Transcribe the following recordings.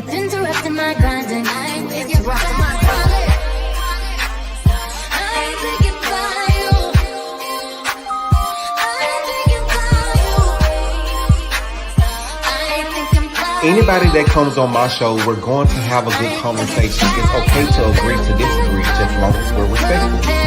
kept interrupting my grinding. I ain't thinking about my wallet. I ain't thinking about you. I ain't thinking about you. I ain't thinking about you. Anybody that comes on my show, we're going to have a good conversation. It's okay to agree to disagree, just as long as we're respectful.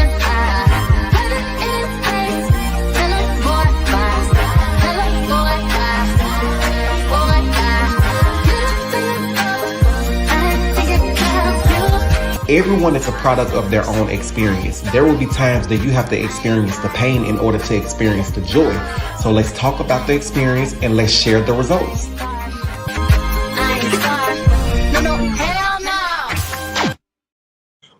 Everyone is a product of their own experience. There will be times that you have to experience the pain in order to experience the joy. So let's talk about the experience and let's share the results.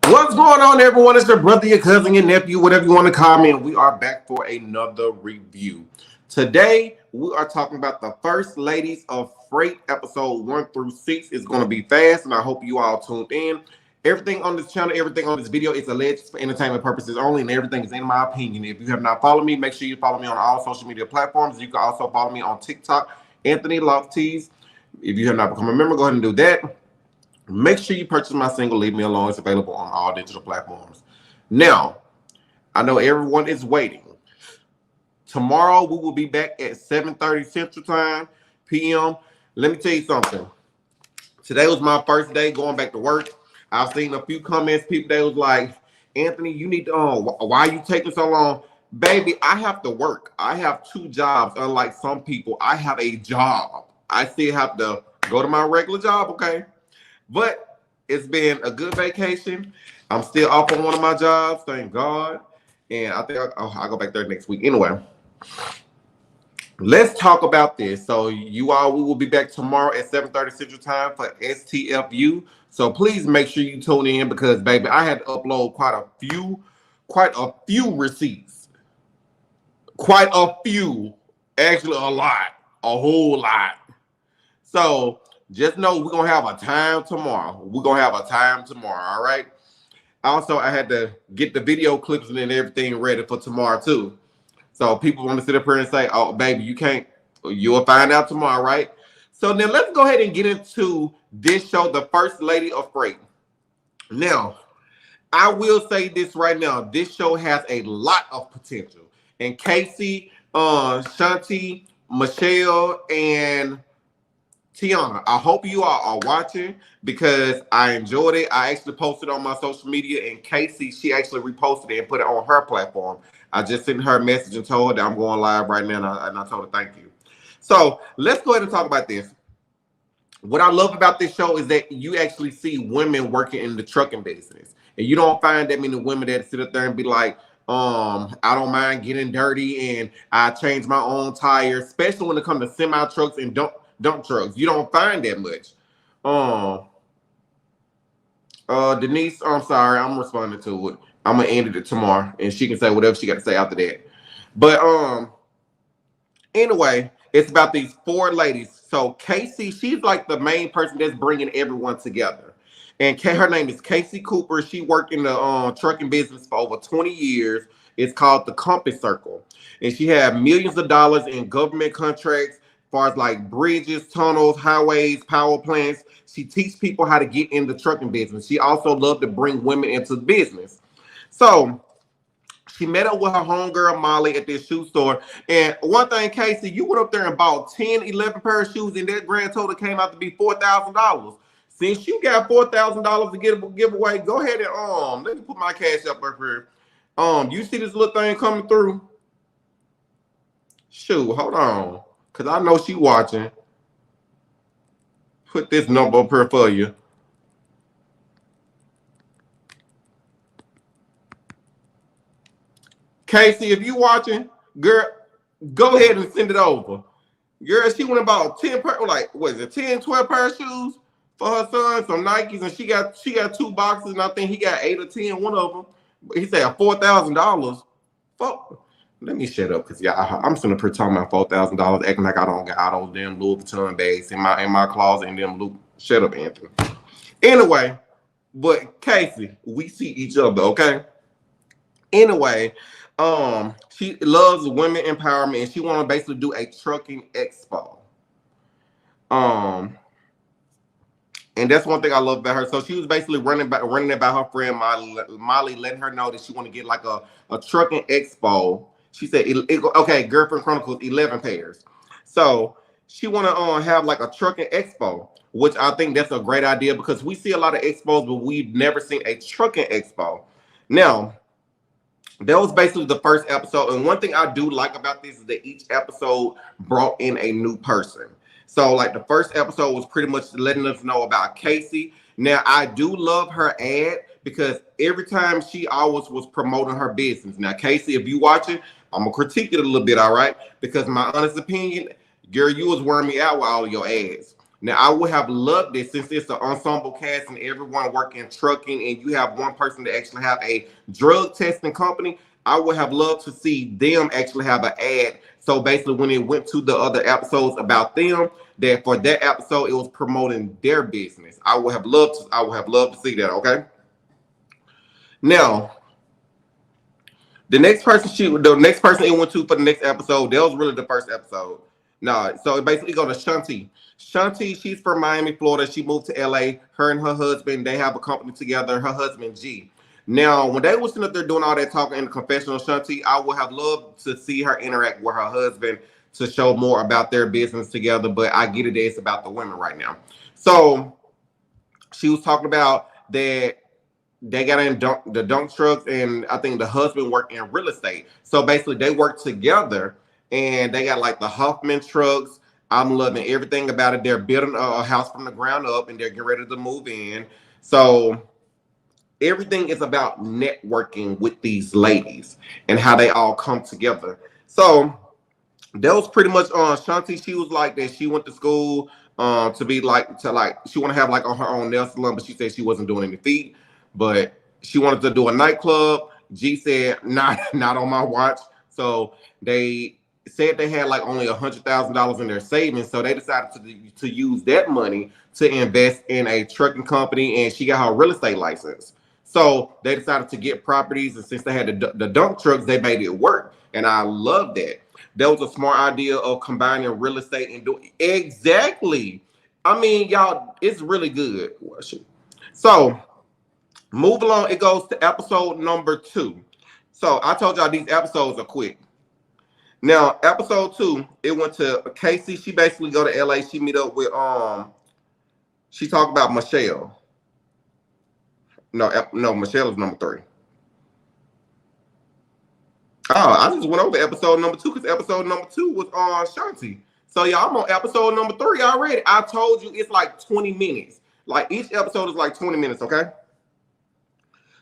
What's going on, everyone? It's your brother, your cousin, your nephew, whatever you want to call me, and we are back for another review. Today, we are talking about the First Ladies of Freight, episode 1 through 6. It's going to be fast, and I hope you all tuned in. Everything on this channel, everything on this video is alleged for entertainment purposes only, and everything is in my opinion. If you have not followed me, make sure you follow me on all social media platforms. You can also follow me on TikTok, SAnthonyLofties. If you have not become a member, go ahead and do that. Make sure you purchase my single, Leave Me Alone. It's available on all digital platforms. Now, I know everyone is waiting. Tomorrow, we will be back at 7:30 Central Time, p.m. Let me tell you something. Today was my first day going back to work. I've seen a few comments, people that was like, Anthony, you need to, why are you taking so long? Baby, I have to work. I have 2 jobs. Unlike some people, I have a job. I still have to go to my regular job, okay? But it's been a good vacation. I'm still off on one of my jobs, thank God. And I think I'll go back there next week. Anyway, let's talk about this. So you all, we will be back tomorrow at 7:30 Central Time for STFU. So please make sure you tune in because, baby, I had to upload quite a few receipts. Quite a few. Actually, a lot. A whole lot. So just know we're going to have a time tomorrow. We're going to have a time tomorrow, all right? Also, I had to get the video clips and everything ready for tomorrow, too. So people want to sit up here and say, oh, baby, you can't. You'll find out tomorrow, right? So then let's go ahead and get into this show, The First Lady of Freight. Now, I will say this right now. This show has a lot of potential. And Casey, Shanti, Michelle, and Tiana, I hope you all are watching because I enjoyed it. I actually posted on my social media, and Casey, she actually reposted it and put it on her platform. I just sent her a message and told her that I'm going live right now, and I told her thank you. So let's go ahead and talk about this. What I love about this show is that you actually see women working in the trucking business. And you don't find that many women that sit up there and be like, I don't mind getting dirty and I change my own tires, especially when it comes to semi trucks and dump trucks. You don't find that much. Denise, I'm sorry, I'm responding to it. I'm gonna end it tomorrow and she can say whatever she got to say after that. But anyway, it's about these 4 ladies. So Casey, she's like the main person that's bringing everyone together. And her name is Casey Cooper. She worked in the trucking business for over 20 years. It's called the Compass Circle. And she had millions of dollars in government contracts as far as like bridges, tunnels, highways, power plants. She teaches people how to get in the trucking business. She also loved to bring women into the business. So she met up with her homegirl, Molly, at this shoe store. And one thing, Casey, you went up there and bought 10, 11 pair of shoes, and that grand total came out to be $4,000. Since you got $4,000 to give away, go ahead and, let me put my cash up here. You see this little thing coming through? Shoot, hold on. Because I know she watching. Put this number up here for you. Casey, if you watching, girl, go ahead and send it over. Girl, she went about 10 pair, like, what is it, 10, 12 pair of shoes for her son, some Nikes, and she got 2 boxes, and I think he got 8 or 10, one of them. He said $4,000. Let me shut up, because I'm sitting up here talking about $4,000, acting like I don't got all those damn Louis Vuitton bags in my closet and them shut up, Anthony. Anyway, but Casey, we see each other, okay? Anyway, she loves women empowerment and she want to basically do a trucking expo. And that's one thing I love about her. So she was basically running about her friend Molly, letting her know that she want to get like a trucking expo. She said, okay, Girlfriend Chronicles 11 pairs. So she want to have like a trucking expo, which I think that's a great idea because we see a lot of expos, but we've never seen a trucking expo. Now, that was basically the first episode. And one thing I do like about this is that each episode brought in a new person. So, like, the first episode was pretty much letting us know about Casey. Now, I do love her ad because every time she always was promoting her business. Now, Casey, if you watching, I'm going to critique it a little bit, all right? Because my honest opinion, girl, you was wearing me out with all of your ads. Now, I would have loved it since it's an ensemble cast and everyone working trucking and you have one person that actually have a drug testing company. I would have loved to see them actually have an ad. So basically when it went to the other episodes about them, that for that episode it was promoting their business. I would have loved to see that, okay? Now, the next person it went to for the next episode, that was really the first episode. No, so it basically go to Shanti. Shanti, she's from Miami, Florida. She moved to LA. Her and her husband, they have a company together. Her husband, G. Now, when they were sitting up there doing all that talking in the confessional, Shanti, I would have loved to see her interact with her husband to show more about their business together. But I get it, it's about the women right now. So she was talking about that they got in the dunk trucks, and I think the husband worked in real estate. So basically, they work together, and they got like the Huffman trucks. I'm loving everything about it. They're building a house from the ground up, and they're getting ready to move in. So everything is about networking with these ladies and how they all come together. So that was pretty much on Shanti. She was like that. She went to school to be like she want to have like on her own nail salon, but she said she wasn't doing any feet. But she wanted to do a nightclub. G said not on my watch. So they said they had like only $100,000 in their savings. So they decided to use that money to invest in a trucking company, and she got her real estate license. So they decided to get properties, and since they had the dump trucks, they made it work. And I love that. That was a smart idea of combining real estate and doing exactly. I mean, y'all, it's really good. So move along. It goes to episode number 2. So I told y'all these episodes are quick. Now, episode 2, it went to Casey. She basically go to LA. She meet up with she talked about Michelle. No, Michelle is number 3. Oh, I just went over episode number 2 because episode number 2 was on Shanti. So y'all, I'm on episode number 3 already. I told you it's like 20 minutes. Like each episode is like 20 minutes, okay?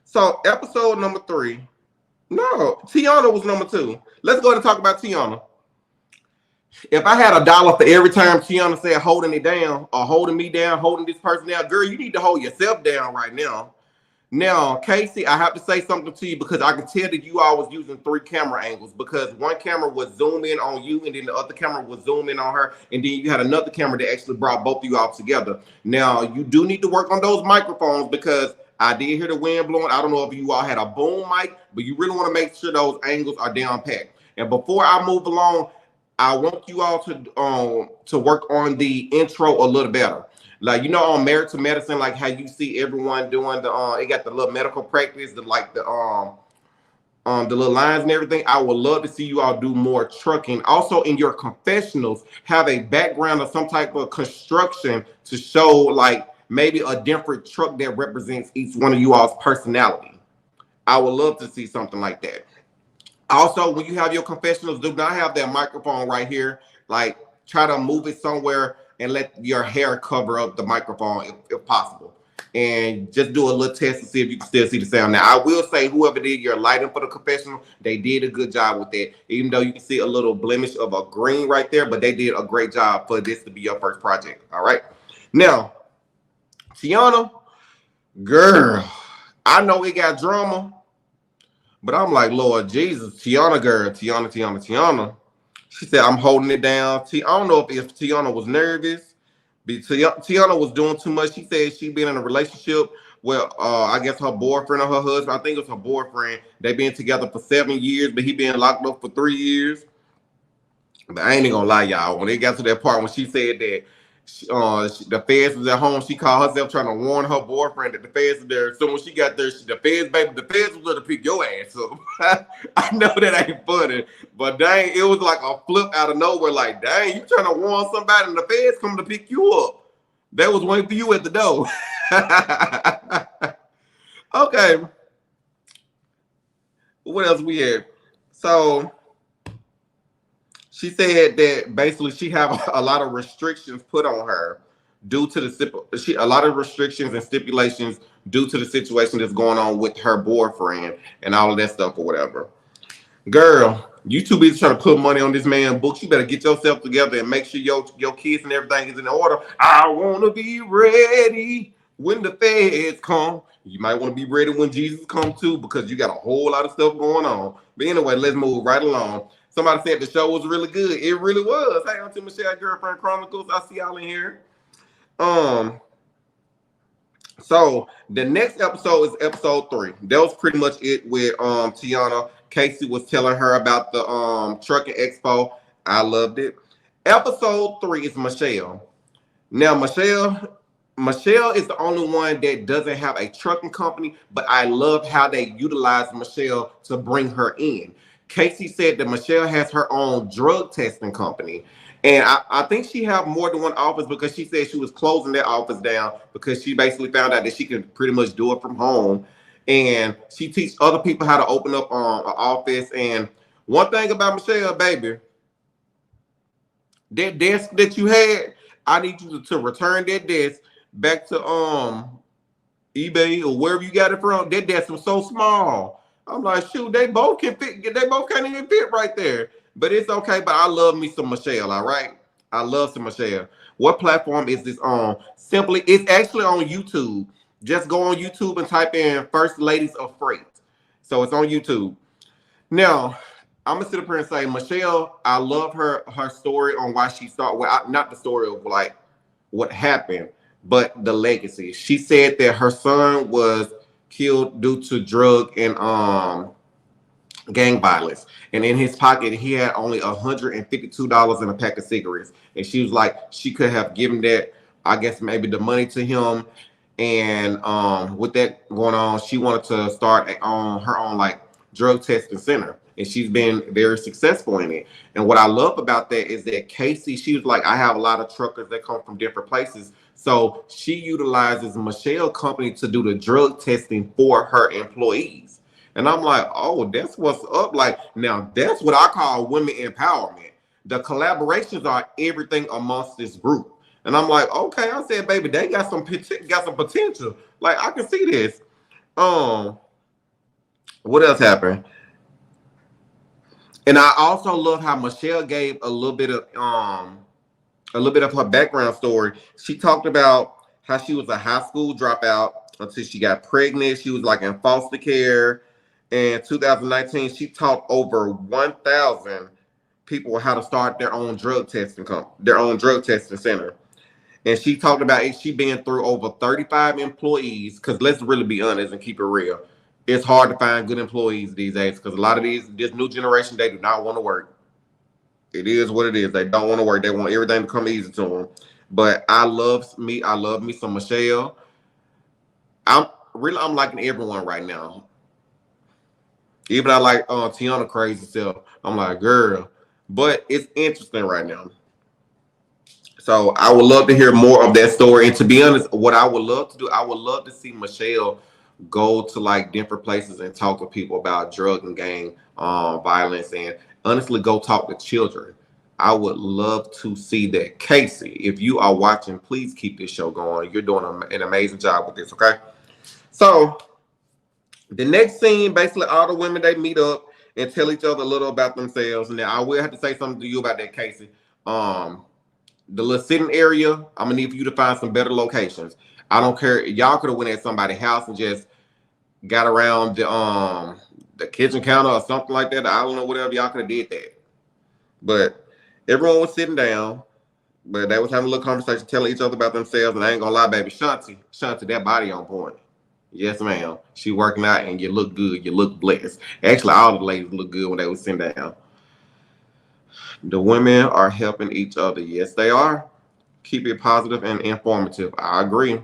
So episode number 3. No, Tiana was number 2. Let's go ahead and talk about Tiana. If I had $1 for every time Tiana said holding it down or holding me down, holding this person down, girl, you need to hold yourself down right now. Now, Casey, I have to say something to you because I can tell that you all was using 3 camera angles because one camera was zoom in on you and then the other camera was zoom in on her, and then you had another camera that actually brought both of you all together. Now, you do need to work on those microphones because I did hear the wind blowing. I don't know if you all had a boom mic, but you really want to make sure those angles are down packed. And before I move along, I want you all to work on the intro a little better. Like, you know, on Married to Medicine, like how you see everyone doing it got the little medical practice, the little lines and everything. I would love to see you all do more trucking. Also, in your confessionals, have a background of some type of construction to show like maybe a different truck that represents each one of you all's personality. I would love to see something like that. Also, when you have your confessionals, do not have that microphone right here. Like, try to move it somewhere and let your hair cover up the microphone if possible. And just do a little test to see if you can still see the sound. Now, I will say whoever did your lighting for the confessional, they did a good job with that. Even though you can see a little blemish of a green right there, but they did a great job for this to be your first project. All right. Now, Tiana, girl, I know it got drama, but I'm like, Lord Jesus, Tiana, girl, Tiana. She said, I'm holding it down. I don't know if Tiana was nervous. Tiana was doing too much. She said she'd been in a relationship with, I guess, her boyfriend or her husband. I think it was her boyfriend. They've been together for 7 years, but he been locked up for 3 years. But I ain't even gonna lie, y'all. When it got to that part when she said that The feds was at home. She called herself trying to warn her boyfriend that the feds were there. So when she got there, the feds was going to pick your ass up. I know that ain't funny, but dang, it was like a flip out of nowhere. Like, dang, you trying to warn somebody and the feds coming to pick you up. They was waiting for you at the door. Okay, what else we had? So she said that basically she have a lot of restrictions put on her due to a lot of restrictions and stipulations due to the situation that's going on with her boyfriend and all of that stuff or whatever. Girl, you too busy trying to put money on this man's books. You better get yourself together and make sure your kids and everything is in order. I want to be ready when the feds come. You might want to be ready when Jesus comes too, because you got a whole lot of stuff going on. But anyway, let's move right along. Somebody said the show was really good. It really was. Hey, Auntie Michelle, Girlfriend Chronicles. I see y'all in here. So the next episode is episode 3. That was pretty much it with Tiana. Casey was telling her about the trucking expo. I loved it. Episode 3 is Michelle. Now Michelle is the only one that doesn't have a trucking company, but I love how they utilize Michelle to bring her in. Casey said that Michelle has her own drug testing company. And I think she have more than one office, because she said she was closing that office down because she basically found out that she can pretty much do it from home. And she teach other people how to open up an office. And one thing about Michelle, baby, that desk that you had, I need you to return that desk back to eBay or wherever you got it from. That desk was so small. I'm like, shoot, they both can fit. They both can't even fit right there. But it's okay. But I love me some Michelle. All right, I love some Michelle. What platform is this on? Simply, it's actually on YouTube. Just go on YouTube and type in First Ladies of Freight. So it's on YouTube. Now, I'm gonna sit up here and say, Michelle, I love her story on why she started. Well, not the story of like what happened, but the legacy. She said that her son was killed due to drug and gang violence, and in his pocket he had only $152 in a pack of cigarettes. And she was like, she could have given that, I guess maybe the money to him. And with that going on, she wanted to start her own like drug testing center, and she's been very successful in it. And what I love about that is that Casey, she was like, I have a lot of truckers that come from different places, so she utilizes Michelle company to do the drug testing for her employees. And I'm like, oh, that's what's up. Like, now that's what I call women empowerment. The collaborations are everything amongst this group. And I'm like, okay, I said, baby, they got some potential. Like, I can see this. What else happened? And I also love how Michelle gave a little bit of her background story. She talked about how she was a high school dropout until she got pregnant. She was like in foster care. In 2019, she taught over 1,000 people how to start their own drug testing center. And she talked about it. She been through over 35 employees. Because let's really be honest and keep it real. It's hard to find good employees these days, because a lot of this new generation, they do not want to work. It is what it is. They don't want to work. They want everything to come easy to them. But I love me some Michelle. I'm liking everyone right now. Even I like Tiana crazy self. I'm like, girl. But it's interesting right now. So I would love to hear more of that story. And to be honest, what I would love to do, I would love to see Michelle go to like different places and talk to people about drug and gang violence, and honestly go talk to children. I would love to see that. Casey, if you are watching, please keep this show going. You're doing an amazing job with this, okay? So the next scene, basically all the women, they meet up and tell each other a little about themselves. And then I will have to say something to you about that, Casey. The little sitting area, I'm gonna need for you to find some better locations. I don't care. Y'all could have went at somebody's house and just got around the kitchen counter or something like that. I don't know, whatever. Y'all could have did that. But everyone was sitting down, but they was having a little conversation, telling each other about themselves. And I ain't gonna lie, baby, Shanti, that body on point. Yes, ma'am. She working out, and you look good. You look blessed. Actually, all the ladies look good when they was sitting down. The women are helping each other. Yes, they are. Keep it positive and informative. I agree.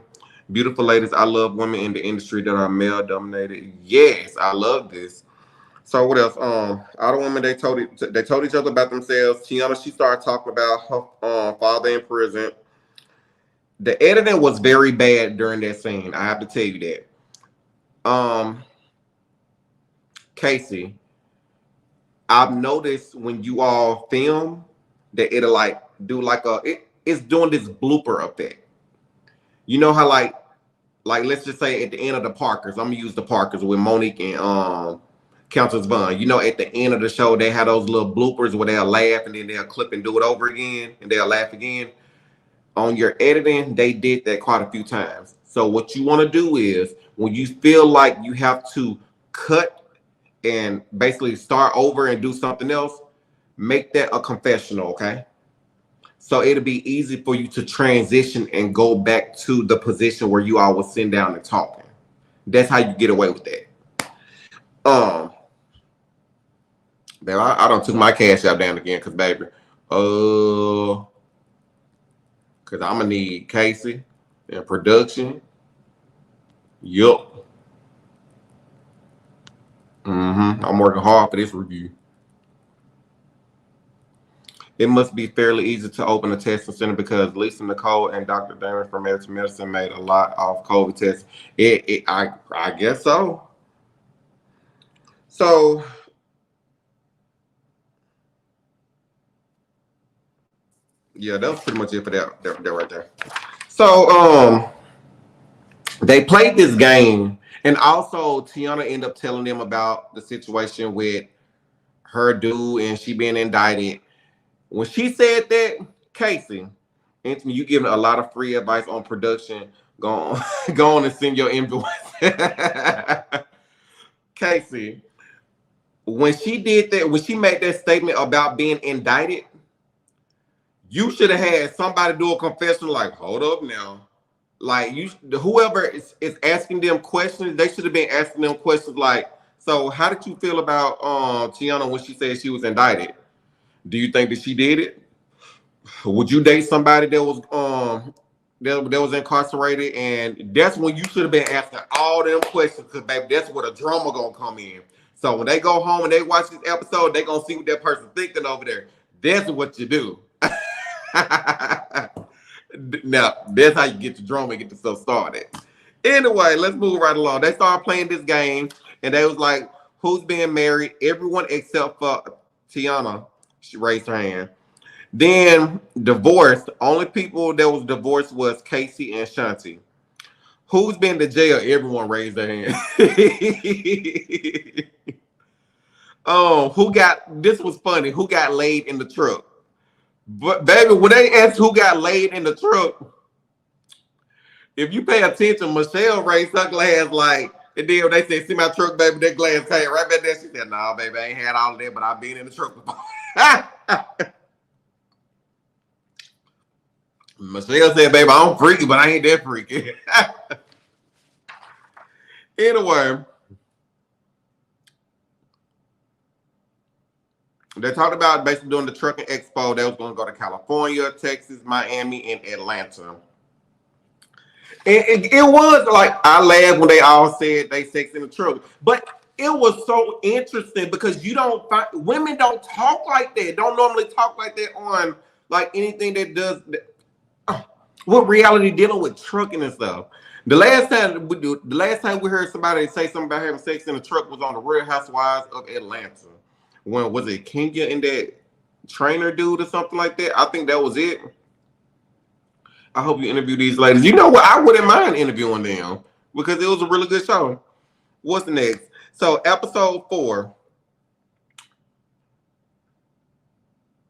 Beautiful ladies, I love women in the industry that are male dominated. Yes, I love this. So what else? All the women they told each other about themselves. Tiana, she started talking about her father in prison. The editing was very bad during that scene. I have to tell you that. Casey, I've noticed when you all film that it'll like do like it's doing this blooper effect. You know how like let's just say at the end of the Parkers, I'm gonna use the Parkers with Monique and Countess Vaughn. You know, at the end of the show, they have those little bloopers where they'll laugh and then they'll clip and do it over again and they'll laugh again. On your editing, they did that quite a few times. So what you want to do is when you feel like you have to cut and basically start over and do something else, make that a confessional, okay? So it'll be easy for you to transition and go back to the position where you all was sitting down and talking. That's how you get away with that. Um, Then I don't took my cash out down again, cause baby, cause I'm gonna need Casey and production. Yup. I'm working hard for this review. It must be fairly easy to open a testing center because Lisa Nicole and Dr. Damon from Medicine Medicine made a lot of COVID tests. I guess so. So yeah, that was pretty much it for that right there. So they played this game, and also Tiana ended up telling them about the situation with her dude and she being indicted. When she said that, Casey, Anthony, you giving a lot of free advice on production. Go on, go on and send your invoice. Casey, when she did that, when she made that statement about being indicted, you should have had somebody do a confession like, hold up now. Like whoever is asking them questions, they should have been asking them questions like, so how did you feel about Tiana when she said she was indicted? Do you think that she did it? Would you date somebody that was that was incarcerated? And that's when you should have been asking all them questions, because baby, that's where the drama gonna come in. So when they go home and they watch this episode, they gonna see what that person thinking over there. That's what you do. Now, that's how you get the drama and get the stuff started. Anyway, let's move right along. They started playing this game, and they was like, who's being married? Everyone except for Tiana. She raised her hand. Then divorced. Only people that was divorced was Casey and Shanti. Who's been to jail? Everyone raised their hand. Oh, this was funny. Who got laid in the truck? But baby, when they asked who got laid in the truck, if you pay attention, Michelle raised her glass like, and then when they said, see my truck, baby, that glass came right back there. She said, nah, baby, I ain't had all of that, but I've been in the truck before. Michelle said, baby, I'm freaky, but I ain't that freaky. Anyway, they talked about basically doing the trucking expo. They was going to go to California, Texas, Miami, and Atlanta. And it was like, I laughed when they all said they sex in the truck. But it was so interesting because women don't talk like that. Don't normally talk like that on like anything that does. What reality dealing with trucking and stuff. The last time we heard somebody say something about having sex in a truck was on the Real Housewives of Atlanta. When was it Kenya and that trainer dude or something like that? I think that was it. I hope you interview these ladies. You know what? I wouldn't mind interviewing them because it was a really good show. What's the next? So episode 4.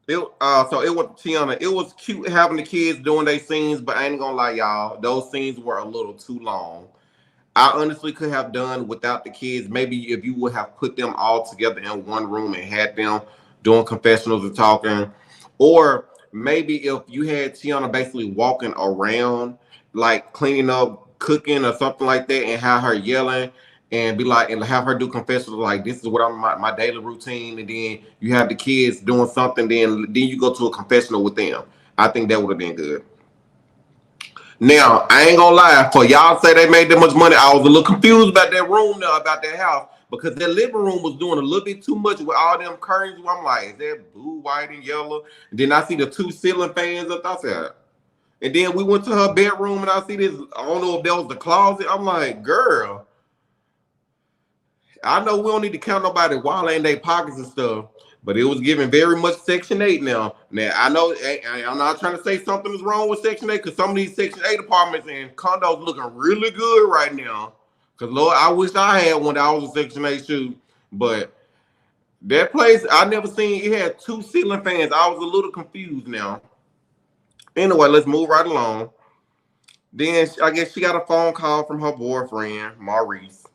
It was Tiana. It was cute having the kids doing their scenes, but I ain't gonna lie, y'all. Those scenes were a little too long. I honestly could have done without the kids. Maybe if you would have put them all together in one room and had them doing confessionals and talking, or maybe if you had Tiana basically walking around, like cleaning up, cooking, or something like that, and have her yelling and be like, and have her do confessionals like, this is what I'm my daily routine, and then you have the kids doing something, then you go to a confessional with them. I think that would have been good. Now, I ain't gonna lie, for y'all say they made that much money, I was a little confused about that room now, about that house, because that living room was doing a little bit too much with all them curtains. I'm like, is that blue, white, and yellow? And then I see the two ceiling fans up. I said, and then we went to her bedroom and I see this, I don't know if that was the closet. I'm like, girl, I know we don't need to count nobody while in their pockets and stuff, but it was giving very much Section 8 now. Now, I know I'm not trying to say something is wrong with Section 8, because some of these Section 8 apartments and condos looking really good right now. Because, Lord, I wish I had one that I was a Section 8 shoe. But that place, I never seen, it had two ceiling fans. I was a little confused now. Anyway, let's move right along. Then I guess she got a phone call from her boyfriend, Maurice.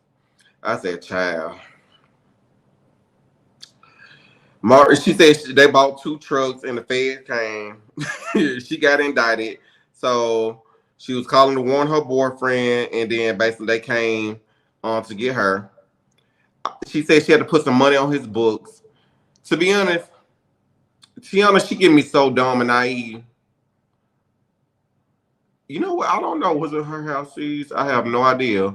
I said, child. She said they bought two trucks and the feds came. She got indicted. So she was calling to warn her boyfriend, and then basically they came to get her. She said she had to put some money on his books. To be honest, Tiana, she get me so dumb and naive. You know what? I don't know. Was it her house keys? I have no idea.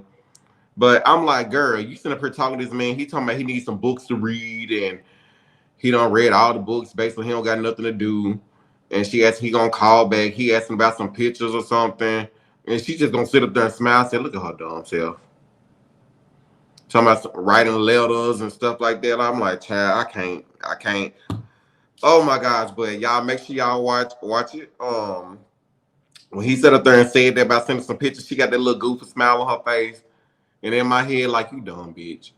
But I'm like, girl, you sitting up here talking to this man. He talking about he needs some books to read, and he done read all the books. Basically, he don't got nothing to do. And she asked he gonna call back. He asked him about some pictures or something. And she just gonna sit up there and smile and say, look at her dumb self. Talking about writing letters and stuff like that. I'm like, child, I can't. Oh my gosh, but y'all make sure y'all watch it. When he sat up there and said that about sending some pictures, she got that little goofy smile on her face. And in my head, like, you dumb bitch.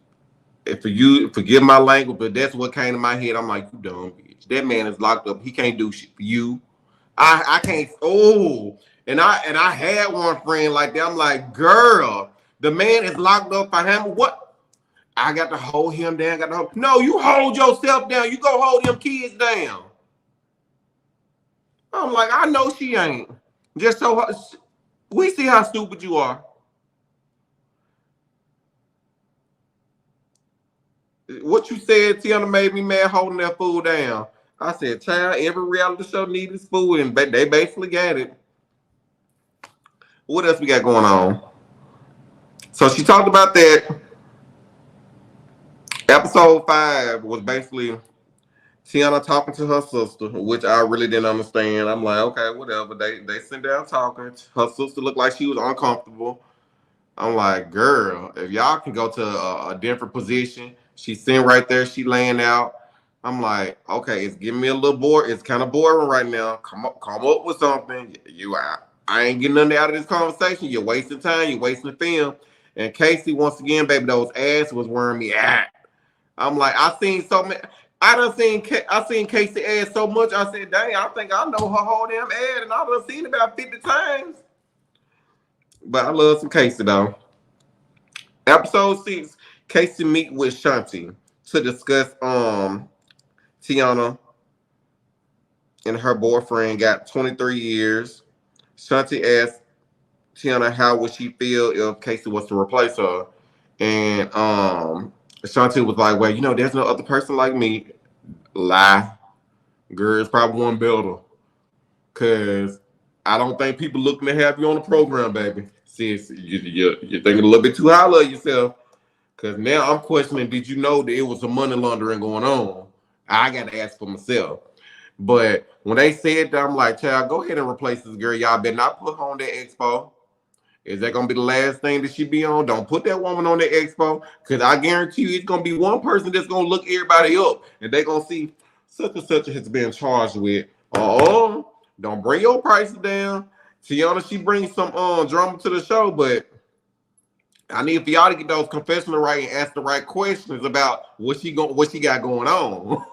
If you forgive my language, but that's what came to my head. I'm like, you dumb bitch. That man is locked up. He can't do shit for you. I can't. Oh, and I had one friend like that. I'm like, girl, the man is locked up for him. What? I got to hold him down. No, you hold yourself down. You go hold them kids down. I'm like, I know she ain't. Just so we see how stupid you are. What you said, Tiana, made me mad holding that fool down. I said, child, every reality show needs this fool, and they basically got it. What else we got going on? So she talked about that. Episode 5 was basically Tiana talking to her sister, which I really didn't understand. I'm like, okay, whatever. They sit down talking. Her sister looked like she was uncomfortable. I'm like, girl, if y'all can go to a different position. She's sitting right there. She laying out. I'm like, okay, it's giving me a little bored. It's kind of boring right now. Come up with something. I ain't getting nothing out of this conversation. You're wasting time. You're wasting the film. And Casey, once again, baby, those ass was wearing me out. I'm like, I seen so many. I seen Casey ass so much. I said, dang, I think I know her whole damn ad, and I done seen it about 50 times. But I love some Casey though. Episode 6, Casey meet with Shanti to discuss Tiana and her boyfriend got 23 years. Shanti asked Tiana how would she feel if Casey was to replace her. And Shanti was like, well, there's no other person like me. Lie. Girl, it's probably one better. Cause I don't think people looking to have you on the program, baby. Sis, you're thinking a little bit too highly of yourself. Cause now I'm questioning, did you know that it was some money laundering going on? I gotta ask for myself. But when they said that, I'm like, child, go ahead and replace this girl. Y'all better not put her on that expo. Is that gonna be the last thing that she be on? Don't put that woman on that expo. Cause I guarantee you it's gonna be one person that's gonna look everybody up and they gonna see such and such has been charged with. Don't bring your prices down. Tiana, she brings some drama to the show, but I need for y'all to get those confessionals right and ask the right questions about what she got going on.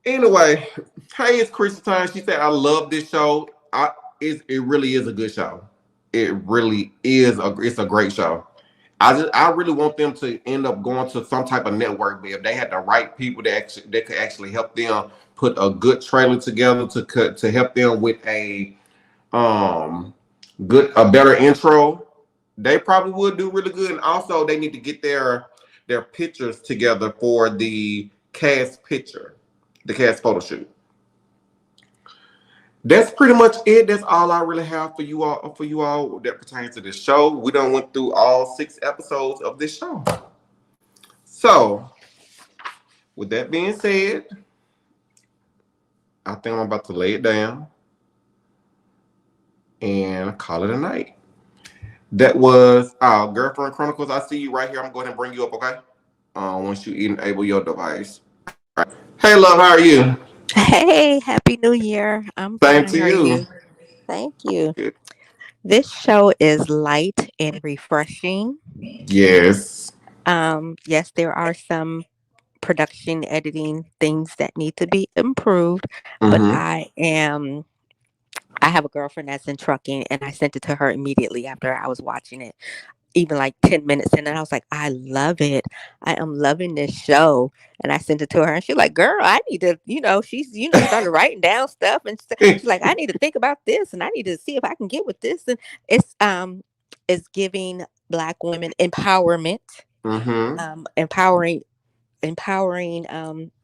Anyway, hey, it's Christmas time. She said, I love this show. It really is a good show. It really is it's a great show. I really want them to end up going to some type of network, but if they had the right people that could actually help them put a good trailer together to help them with a better intro, they probably would do really good. And also they need to get their pictures together for the cast photo shoot. That's pretty much it. That's all I really have for you all. For you all that pertains to this show. We done went through all 6 episodes of this show. So, with that being said, I think I'm about to lay it down and call it a night. That was our Girlfriend Chronicles. I see you right here. I'm going to bring you up, okay? Once you enable your device. All right. Hey, love, how are you? Hey, happy new year. I'm Same fine. to How are you. you? Thank you. This show is light and refreshing. Yes. Yes, there are some production editing things that need to be improved, but Mm-hmm. I have a girlfriend that's in trucking and I sent it to her immediately after I was watching it, even like 10 minutes in, and I was like, I love it. I am loving this show. And I sent it to her and she's like, girl, I need to, she's, started writing down stuff and she's like, I need to think about this and I need to see if I can get with this. And it's giving Black women empowerment, Mm-hmm. empowering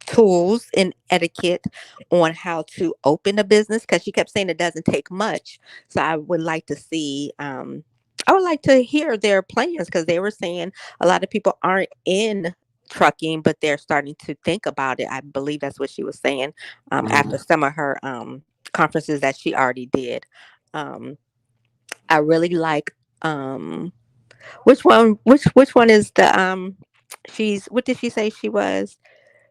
tools and etiquette on how to open a business, because she kept saying it doesn't take much. So I would like to see, I would like to hear their plans, because they were saying a lot of people aren't in trucking, but they're starting to think about it. I believe that's what she was saying, after Mm-hmm. some of her conferences that she already did. Um, I really like, which one is the she's, what did she say she was?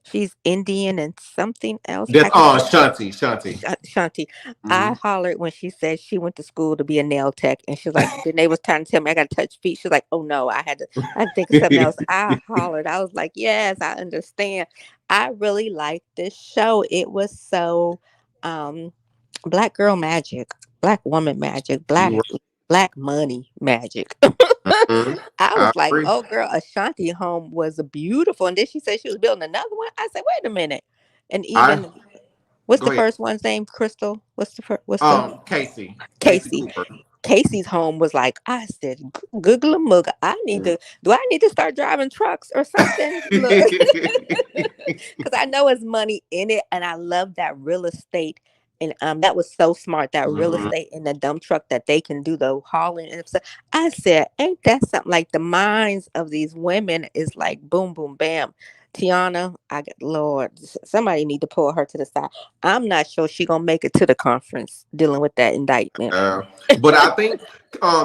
She's Indian and something else. That's I can't. Shanti. Shanti. Shanti. I Mm-hmm. hollered when she said she went to school to be a nail tech, and she's like, then they was trying to tell me I got to touch feet. She's like, oh no, I had to think of something else. I hollered. I was like, yes, I understand. I really liked this show. It was so, um, Black girl magic, Black woman magic, You black money magic. right. Mm-hmm. I I was like, agree. oh girl, Ashanti home was beautiful. And then she said she was building another one. I said, wait a minute. And I even, what's Go the ahead. first one's name? Crystal. What's the Casey. Casey Casey? Cooper. Casey's home was like, I said, Google a mugga. Do I need to start driving trucks or something? Look, because I know it's money in it, and I love that real estate. And that was so smart. That real Mm-hmm. estate in the dump truck that they can do the hauling and stuff. I said, ain't that something? Like the minds of these women is like boom, boom, bam. Tiana, Lord, somebody need to pull her to the side. I'm not sure she gonna make it to the conference dealing with that indictment. Uh, but I think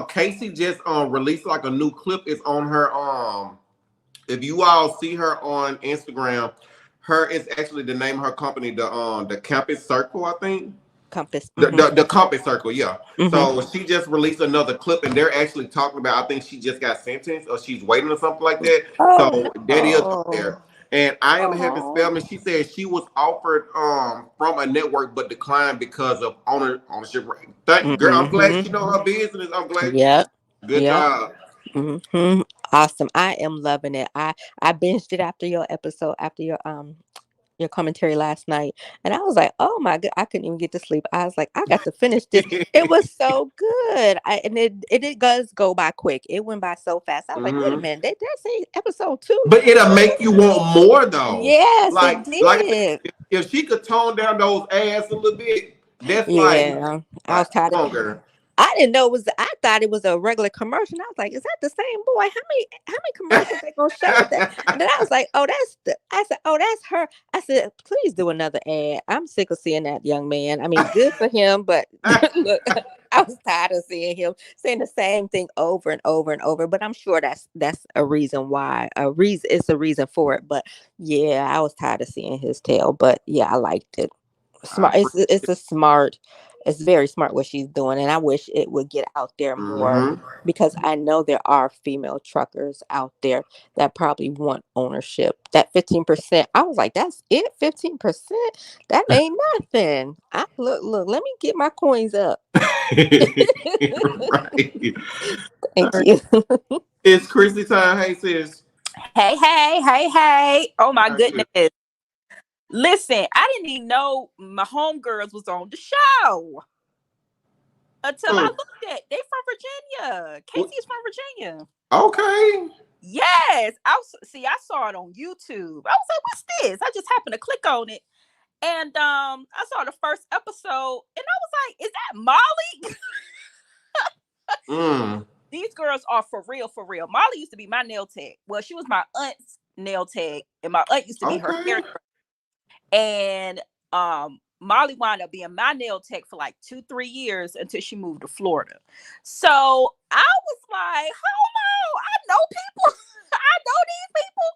Casey just released like a new clip. It's on her if you all see her on Instagram, her is actually the name of her company, the Campus Circle, I think. Compass. The, Mm-hmm. the the Compass Circle, yeah. Mm-hmm. So she just released another clip, and they're actually talking about. I think she just got sentenced, or she's waiting or something like that. Oh So that is on no. there. And I am having Oh. Spellman. She said she was offered from a network, but declined because of ownership. Thank girl. I'm glad Mm-hmm. she know her business. I'm glad. Yep. Good Yep. job. Hmm. Awesome. I am loving it. I binged it after your episode, after your commentary last night, and I was like, oh my god, I couldn't even get to sleep. I was like, I got to finish this. It was so good. And it does go by quick. It went by so fast. I was like, wait a Hmm. minute, did that say episode 2? But it'll make you want more though. Yes, Like it like I said, did. if she could tone down those ass a little bit, that's Yeah, I like was tired. come on, girl. I didn't know it was. I thought it was a regular commercial. And I was like, "Is that the same boy? How many commercials they gonna show with that?" And then I was like, "Oh, that's the." I said, "Oh, that's her." I said, "Please do another ad." I'm sick of seeing that young man. I mean, good for him, but look, I was tired of seeing him saying the same thing over and over and over. But I'm sure that's a reason why. A reason. It's a reason for it. But yeah, I was tired of seeing his tail. But yeah, I liked it. I Smart. appreciate It's a smart. It's very smart what she's doing, and I wish it would get out there more, hmm because I know there are female truckers out there that probably want ownership. That 15%, I was like, that's it, 15%. That ain't nothing. I look. Let me get my coins up. right. Thank you. It's Christy time. Hey sis. Hey, hey, hey, hey. Oh my How you? goodness. Listen, I didn't even know my homegirls was on the show until I Mm. looked at they from Virginia. Casey's from Virginia. Okay. Yes. See, I saw it on YouTube. I was like, what's this? I just happened to click on it. And I saw the first episode and I was like, is that Molly? Mm. These girls are for real, for real. Molly used to be my nail tech. Well, she was my aunt's nail tech, and my aunt used to be her Okay. hair. And Molly wound up being my nail tech for like 2-3 years until she moved to Florida. So I was like, hold on, I know people. I know these people.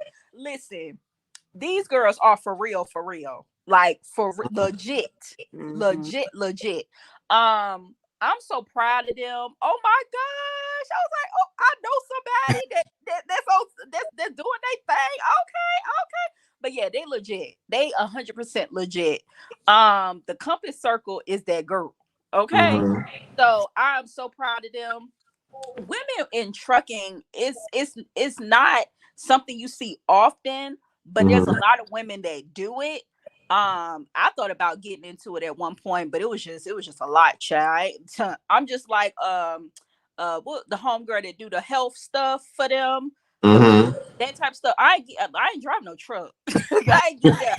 Listen, these girls are for real, for real. Like legit. Mhm. Legit, legit. I'm so proud of them. Oh my gosh. I was like, oh, I know somebody that's doing their thing. Okay, okay. But yeah, they legit. They 100% legit. The Compass Circle is that girl. Okay. Mm-hmm. So I'm so proud of them. Women in trucking is not something you see often, but there's a Mm-hmm. lot of women that do it. I thought about getting into it at one point, but it was just a lot, child. I'm just like what the homegirl that do the health stuff for them, the Mm-hmm. that type of stuff. I ain't drive no truck. I ain't do that.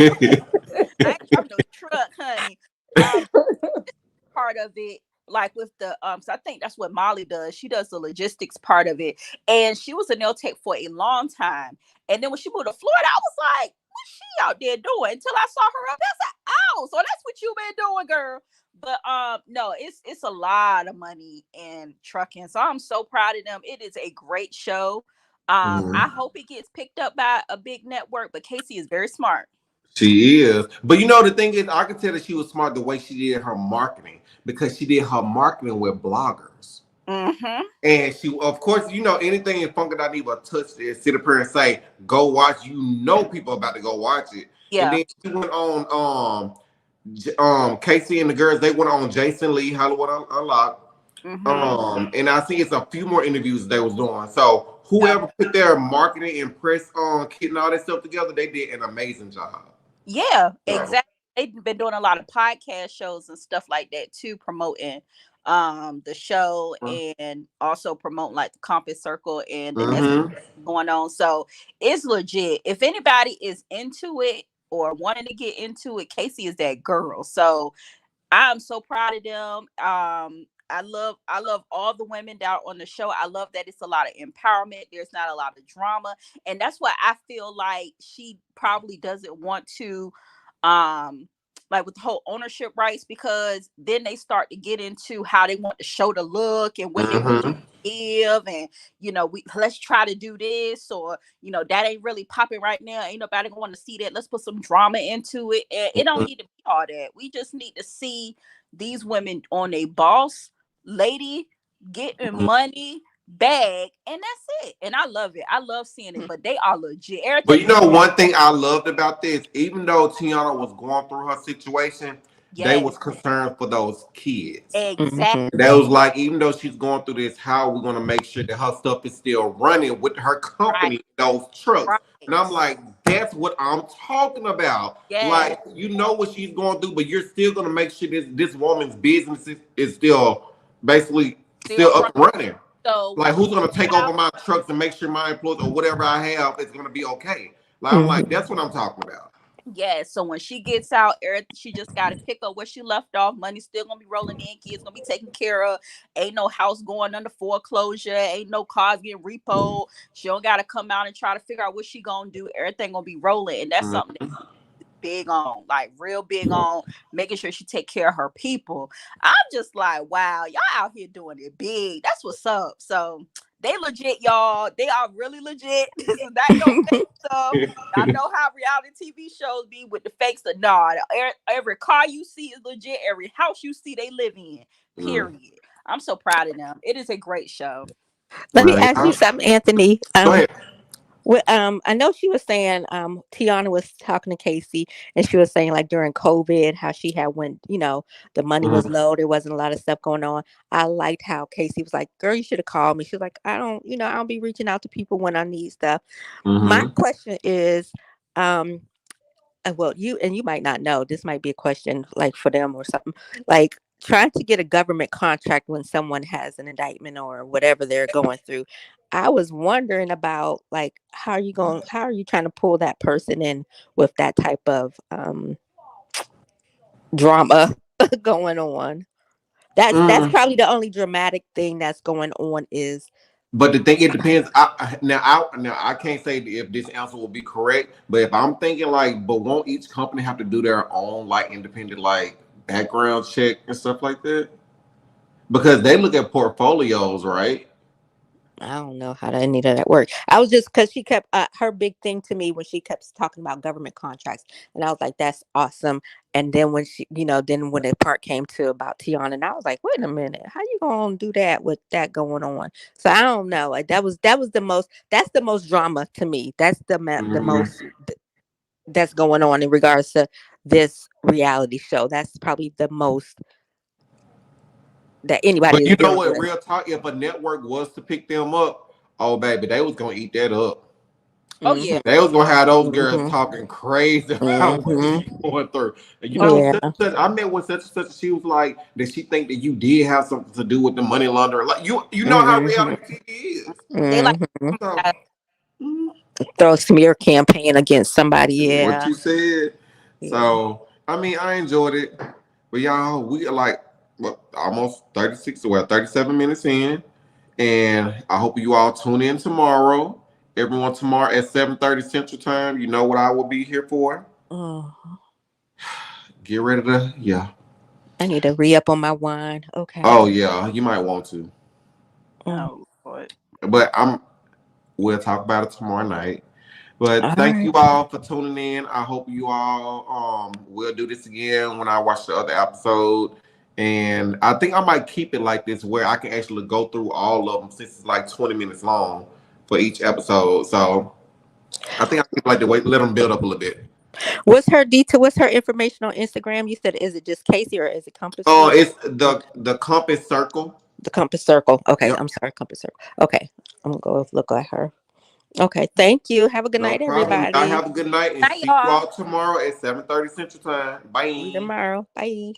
I ain't drive no truck, honey. Um, part of it, like with the so I think that's what Molly does. She does the logistics part of it. And she was a nail tech for a long time. And then when she moved to Florida, I was like, what's she out there doing? Until I saw her up. I said, oh, so that's what you been doing, girl. But no, it's a lot of money in trucking. So I'm so proud of them. It is a great show. Mm-hmm. I hope it gets picked up by a big network, but Casey is very smart. She is. But you know, the thing is, I can tell that she was smart the way she did her marketing because she did her marketing with bloggers. Mm-hmm. And she, of course, you know, anything in Funkin' I need but touch this, sit up here and say, go watch. You know, people about to go watch it. And Yeah. then she went on, Casey and the girls, they went on Jason Lee, Hollywood Unlocked. Mm-hmm. And I see it's a few more interviews they was doing. So Yeah. whoever put their marketing and press on kit and all that stuff together, they did an amazing job. Yeah, So, exactly. They've been doing a lot of podcast shows and stuff like that too, promoting the show and also promoting like the Compass Circle and the S mm-hmm. going on. So it's legit. If anybody is into it or wanting to get into it, Casey is that girl. So I'm so proud of them. I love all the women that are on the show. I love that it's a lot of empowerment. There's not a lot of drama. And that's why I feel like she probably doesn't want to um like with the whole ownership rights, because then they start to get into how they want the show to look and what they want Mm-hmm. to give. And we let's try to do this, or that ain't really popping right now, ain't nobody gonna want to see that, let's put some drama into it. And it don't need to be all that. We just need to see these women on a boss lady getting money bag, and that's it. And I love it. I love seeing it. But they are legit. But Everything you is know, one thing I loved about this, even though Tiana was going through her situation, they yes, was concerned for those kids. exactly. Mhm. That was like, even though she's going through this, how are we going to make sure that her stuff is still running with her Right, company, those trucks? And I'm right. like, that's what I'm talking about. Yes, Like, you know what she's going through, but you're still going to make sure this woman's business is still basically still still up run. and running. So Like, when she who's gonna gets take out, over my trucks and make sure my employees or whatever I have is gonna be okay? Like, I'm like, Mhm. that's what I'm talking about. yes. So when she gets out, she just got to pick up where she left off. Money's still gonna be rolling in. Kids gonna be taken care of. Ain't no house going under foreclosure. Ain't no cars getting repoed. She don't got to come out and try to figure out what she gonna do. Everything gonna be rolling, and that's something Mhm. big on, like real big on making sure she take care of her people. I'm just like, wow, y'all out here doing it big. That's what's up. So they legit, y'all. They are really legit. This is not no fake stuff. I know how reality TV shows be with the fake stuff. Nah, every car you see is legit. Every house you see, they live in. Mhm. Period. I'm so proud of them. It is a great show. Let me Well, ask you yeah. something, Anthony. Go ahead. I know she was saying, Tiana was talking to Casey, and she was saying like during COVID, how she had when the money was Mhm. low, there wasn't a lot of stuff going on. I liked how Casey was like, "Girl, you should have called me." She was like, I don't be reaching out to people when I need stuff." My Mhm. question is, um, well, you might not know. This might be a question like for them or something. Like trying to get a government contract when someone has an indictment or whatever they're going through. I was wondering about like how are you trying to pull that person in with that type of drama going on. That's Mm. probably the only dramatic thing that's going on is But the thing, it depends. Now I can't say if this answer will be correct, but if I'm thinking like, but won't each company have to do their own like independent like background check and stuff like that? Because they look at portfolios, right? I don't know how any of that work. I was just because she kept her big thing to me when she kept talking about government contracts, and I was like, "That's awesome." And then when she, then when the part came to about Tiana, and I was like, "Wait a minute, how you gonna do that with that going on?" So I don't know. Like that was the most. That's the most drama to me. That's the Mhm. most that's going on in regards to this reality show. That's probably the most that anybody But is you know dealing what? with. Real talk. If a network was to pick them up, oh baby, they was gonna eat that up. Oh Hmm. yeah. They was gonna have those girls Hmm. talking crazy about what Hmm. she going through. And Yeah. I met with such and such. She was like, did she think that you did have something to do with the money laundering? Like you know how Hmm. reality TV is. They like Hmm. So mm, Throw a smear campaign against somebody. what Yeah. you said. Yeah. So I mean, I enjoyed it. But y'all, we are like what, almost 36, well, 37 minutes in. And I hope you all tune in tomorrow. Everyone tomorrow at 7:30 Central Time. You know what I will be here for. Oh, Get ready to, yeah. I need to re up on my wine. Okay. Oh yeah, you might want to. Mm. oh Lord. But we'll talk about it tomorrow night. But All thank you right. all for tuning in. I hope you all will do this again when I watch the other episode. And I think I might keep it like this where I can actually go through all of them since it's like 20 minutes long for each episode. So I think I keep like the wait, let them build up a little bit. What's her detail? What's her information on Instagram? You said, is it just Casey or is it Compass? Oh, What? it's the Compass Circle. The Compass Circle. Okay. Yep. I'm sorry. Compass Circle. Okay. I'm going to go look at her. Okay. Thank you. Have a good No night, problem. Y'all everybody. have a good night and Night, see you y'all. all tomorrow at 7:30 Central Time. See you Bye. tomorrow. Bye.